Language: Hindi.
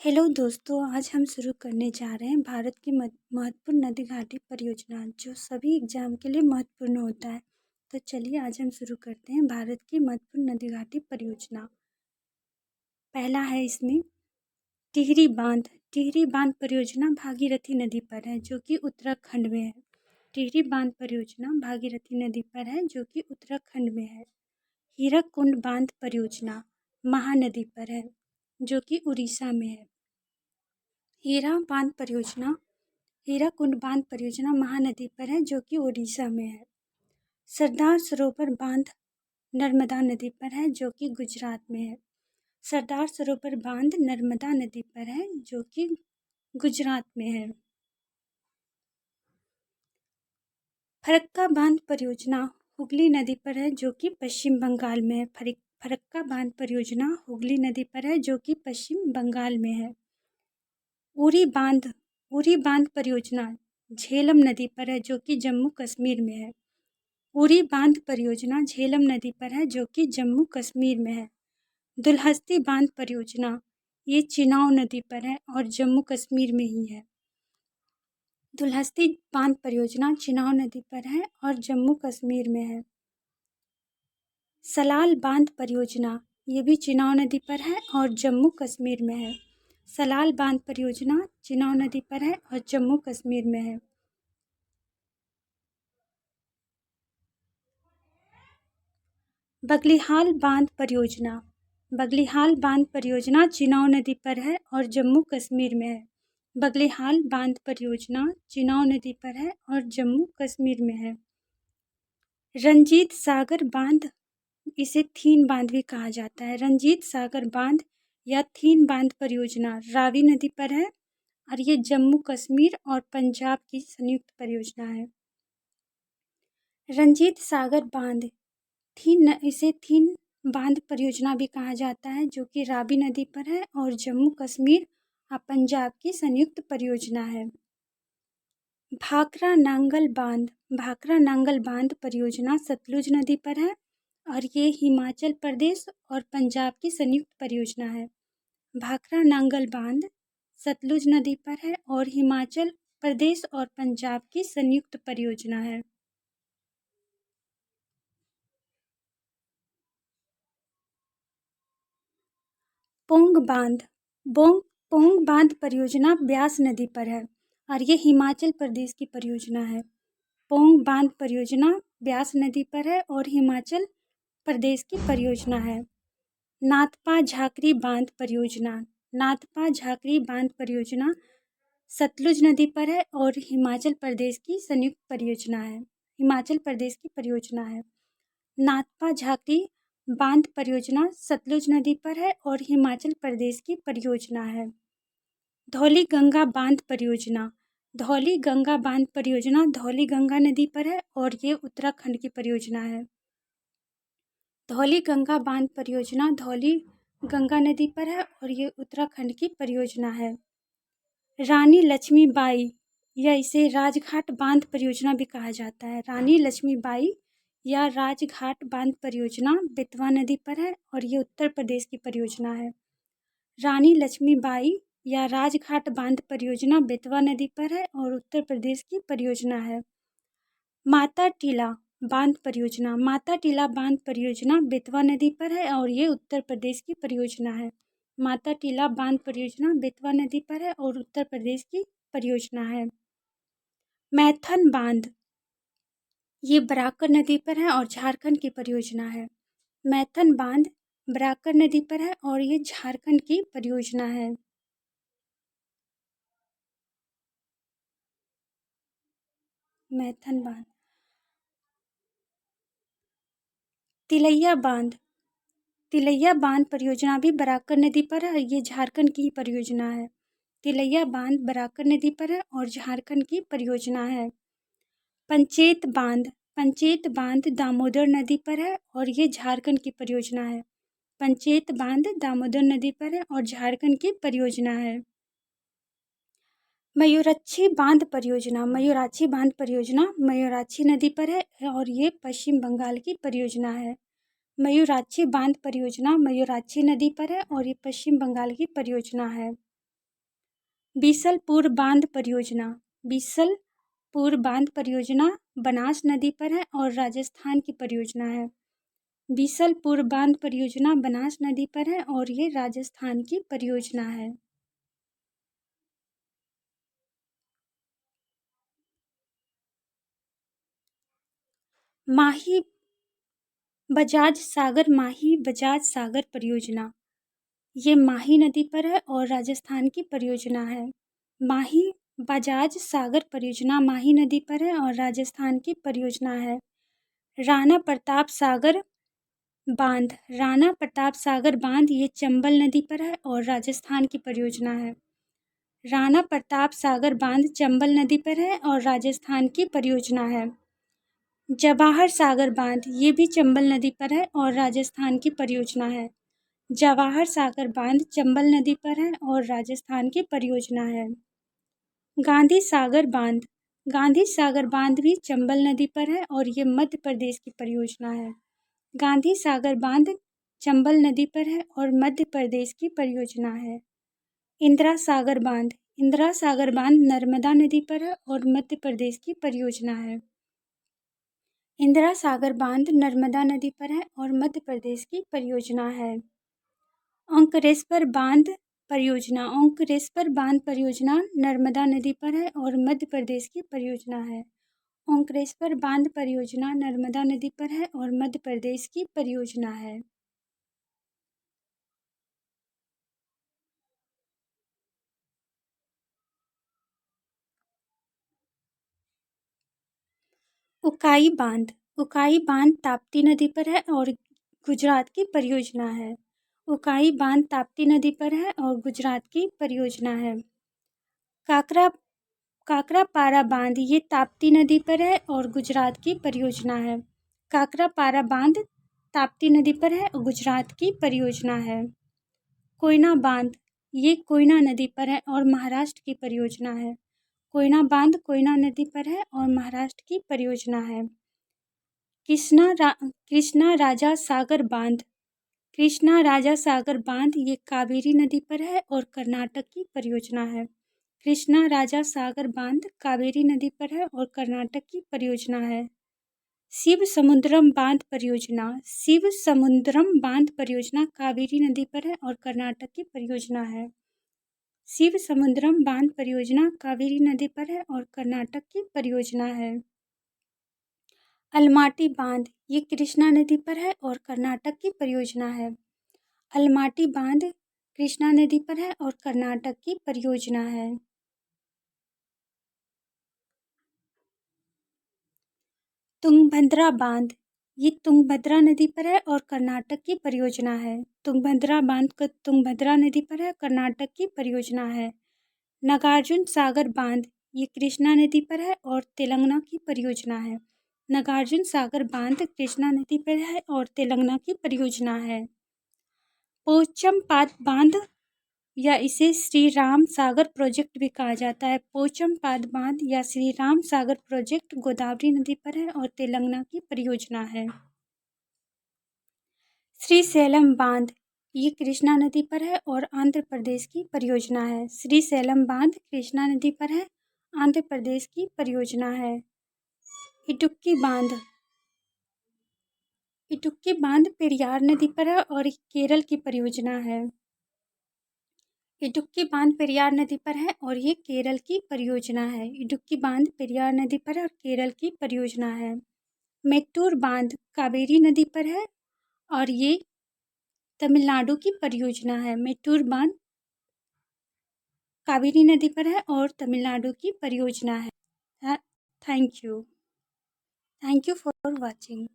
हेलो दोस्तों, आज हम शुरू करने जा रहे हैं भारत की महत्वपूर्ण नदी घाटी परियोजना जो सभी एग्जाम के लिए महत्वपूर्ण होता है। तो चलिए आज हम शुरू करते हैं भारत की महत्वपूर्ण नदी घाटी परियोजना। पहला है इसमें टिहरी बांध। टिहरी बांध परियोजना भागीरथी नदी पर है जो कि उत्तराखंड में है। टिहरी बांध परियोजना भागीरथी नदी पर है जो कि उत्तराखंड में है। हीराकुंड बांध परियोजना महानदी पर है जो कि उड़ीसा में है। हीराकुंड बांध परियोजना महानदी पर है जो कि ओडिशा में है। सरदार सरोवर बांध नर्मदा नदी पर है जो कि गुजरात में है। सरदार सरोवर बांध नर्मदा नदी पर है जो कि गुजरात में है। फरक्का बांध परियोजना हुगली नदी पर है जो कि पश्चिम बंगाल में है। फरक्का बांध परियोजना हुगली नदी पर है जो कि पश्चिम बंगाल में है। उरी बांध परियोजना झेलम नदी पर है जो कि जम्मू कश्मीर में है। उरी बांध परियोजना झेलम नदी पर है जो कि जम्मू कश्मीर में है। दुलहस्ती बांध परियोजना ये चिनाव नदी पर है और जम्मू कश्मीर में ही है। दुलहस्ती बांध परियोजना चिनाव नदी पर है और जम्मू कश्मीर में है। सलाल बांध परियोजना ये भी चिनाव नदी पर है और जम्मू कश्मीर में है। सलाल बांध परियोजना चिनाव नदी पर है और जम्मू कश्मीर में है। बगलिहाल बांध परियोजना चिनाव नदी पर है और जम्मू कश्मीर में है। बगलिहाल बांध परियोजना चिनाव नदी पर है और जम्मू कश्मीर में है। रंजीत सागर बांध इसे थीन बांध भी कहा जाता है। रंजीत सागर बांध या थीन बांध परियोजना रावी नदी पर है और ये जम्मू कश्मीर और पंजाब की संयुक्त परियोजना है। रंजीत सागर बांध इसे थीन बांध परियोजना भी कहा जाता है जो कि रावी नदी पर है और जम्मू कश्मीर और पंजाब की संयुक्त परियोजना है। भाखरा नांगल बांध परियोजना सतलुज नदी पर है और ये हिमाचल प्रदेश और पंजाब की संयुक्त परियोजना है। भाखरा नांगल बांध सतलुज नदी पर है और हिमाचल प्रदेश और पंजाब की संयुक्त परियोजना है। पोंग बांध परियोजना ब्यास नदी पर है और ये हिमाचल प्रदेश की परियोजना है। पोंग बांध परियोजना ब्यास नदी पर है और हिमाचल प्रदेश की परियोजना है। नाथपा झाकरी बांध परियोजना सतलुज नदी पर है और हिमाचल प्रदेश की संयुक्त परियोजना है। नाथपा झाकरी बांध परियोजना सतलुज नदी पर है और हिमाचल प्रदेश की परियोजना है। धौली गंगा बांध परियोजना धौली गंगा नदी पर है और ये उत्तराखंड की परियोजना है। धौली गंगा बांध परियोजना धौली गंगा नदी पर है और ये उत्तराखंड की परियोजना है। रानी लक्ष्मीबाई या इसे राजघाट बांध परियोजना भी कहा जाता है। रानी लक्ष्मीबाई या राजघाट बांध परियोजना बेतवा नदी पर है और ये उत्तर प्रदेश की परियोजना है। रानी लक्ष्मीबाई या राजघाट बांध परियोजना बेतवा नदी पर है और उत्तर प्रदेश की परियोजना है। माता टीला बांध परियोजना बेतवा नदी पर है और ये उत्तर प्रदेश की परियोजना है। माता टीला बांध परियोजना बेतवा नदी पर है और उत्तर प्रदेश की परियोजना है। मैथन बांध ये बराकर नदी पर है और झारखंड की परियोजना है। मैथन बांध बराकर नदी पर है और ये झारखंड की परियोजना है। मैथन बांध तिलैया बांध परियोजना भी बराकर नदी पर है, ये झारखंड की परियोजना है। तिलैया बांध बराकर नदी पर है और झारखंड की परियोजना है। पंचेत बांध दामोदर नदी पर है और ये झारखंड की परियोजना है। पंचेत बांध दामोदर नदी पर है और झारखंड की परियोजना है। मयूराक्षी बांध परियोजना मयूराक्षी नदी पर है और ये पश्चिम बंगाल की परियोजना है। मयूराक्षी बांध परियोजना मयूराक्षी नदी पर है और ये पश्चिम बंगाल की परियोजना है। बीसलपुर बांध परियोजना। बीसलपुर बांध परियोजना बनास नदी पर है और राजस्थान की परियोजना है। बीसलपुर बांध परियोजना बनास नदी पर है और ये राजस्थान की परियोजना है। माही बजाज सागर परियोजना। ये माही नदी पर है और राजस्थान की परियोजना है। माही बजाज सागर परियोजना माही नदी पर है और राजस्थान की परियोजना है। राणा प्रताप सागर बांध ये चंबल नदी पर है और राजस्थान की परियोजना है। राणा प्रताप सागर बांध चंबल नदी पर है और राजस्थान की परियोजना है। जवाहर सागर बांध ये भी चंबल नदी पर है और राजस्थान की परियोजना है। जवाहर सागर बांध चंबल नदी पर है और राजस्थान की परियोजना है। गांधी सागर बांध भी चंबल नदी पर है और ये मध्य प्रदेश की परियोजना है। गांधी सागर बांध चंबल नदी पर है और मध्य प्रदेश की परियोजना है। इंदिरा सागर बांध नर्मदा नदी पर है और मध्य प्रदेश की परियोजना है। इंदिरा सागर बांध नर्मदा नदी पर है और मध्य प्रदेश की परियोजना है। ओंकारेश्वर बांध परियोजना नर्मदा नदी पर है और मध्य प्रदेश की परियोजना है। ओंकारेश्वर बांध परियोजना नर्मदा नदी पर है और मध्य प्रदेश की परियोजना है। उकाई बांध ताप्ती नदी पर है और गुजरात की परियोजना है। उकाई बांध ताप्ती नदी पर है और गुजरात की परियोजना है। काकरापारा बांध ये ताप्ती नदी पर है और गुजरात की परियोजना है। काकरापारा बांध ताप्ती नदी पर है और गुजरात की परियोजना है। कोयना बांध ये कोयना नदी पर है और महाराष्ट्र की परियोजना है। कोयना बांध कोयना नदी पर है और महाराष्ट्र की परियोजना है। कृष्णा राजा सागर बांध ये कावेरी नदी पर है और कर्नाटक की परियोजना है। कृष्णा राजा सागर बांध कावेरी नदी पर है और कर्नाटक की परियोजना है। शिव समुद्रम बांध परियोजना कावेरी नदी पर है और कर्नाटक की परियोजना है। शिव समुद्रम बांध परियोजना कावेरी नदी पर है और कर्नाटक की परियोजना है। अलमाटी बांध ये कृष्णा नदी पर है और कर्नाटक की परियोजना है। अलमाटी बांध कृष्णा नदी पर है और कर्नाटक की परियोजना है। तुंगभद्रा बांध ये तुंगभद्रा नदी पर है और कर्नाटक की परियोजना है। तुंगभद्रा बांध तुंगभद्रा नदी पर है, कर्नाटक की परियोजना है। नागार्जुन सागर बांध ये कृष्णा नदी पर है और तेलंगाना की परियोजना है। नागार्जुन सागर बांध कृष्णा नदी पर है और तेलंगाना की परियोजना है। पोचमपाद बांध या इसे श्री राम सागर प्रोजेक्ट भी कहा जाता है। पोचमपाद बांध या श्री राम सागर प्रोजेक्ट गोदावरी नदी पर है और तेलंगाना की परियोजना है। श्रीशैलम बांध ये कृष्णा नदी पर है और आंध्र प्रदेश की परियोजना है। श्रीशैलम बांध कृष्णा नदी पर है, आंध्र प्रदेश की परियोजना है। इटुक्की बांध पेरियार नदी पर है और केरल की परियोजना है। इडुक्की बांध पेरियार नदी पर है और ये केरल की परियोजना है। इडुक्की बांध पेरियार नदी पर है और केरल की परियोजना है। मेट्टूर बांध कावेरी नदी पर है और ये तमिलनाडु की परियोजना है। मेट्टूर बांध कावेरी नदी पर है और तमिलनाडु की परियोजना है। Thank you for watching.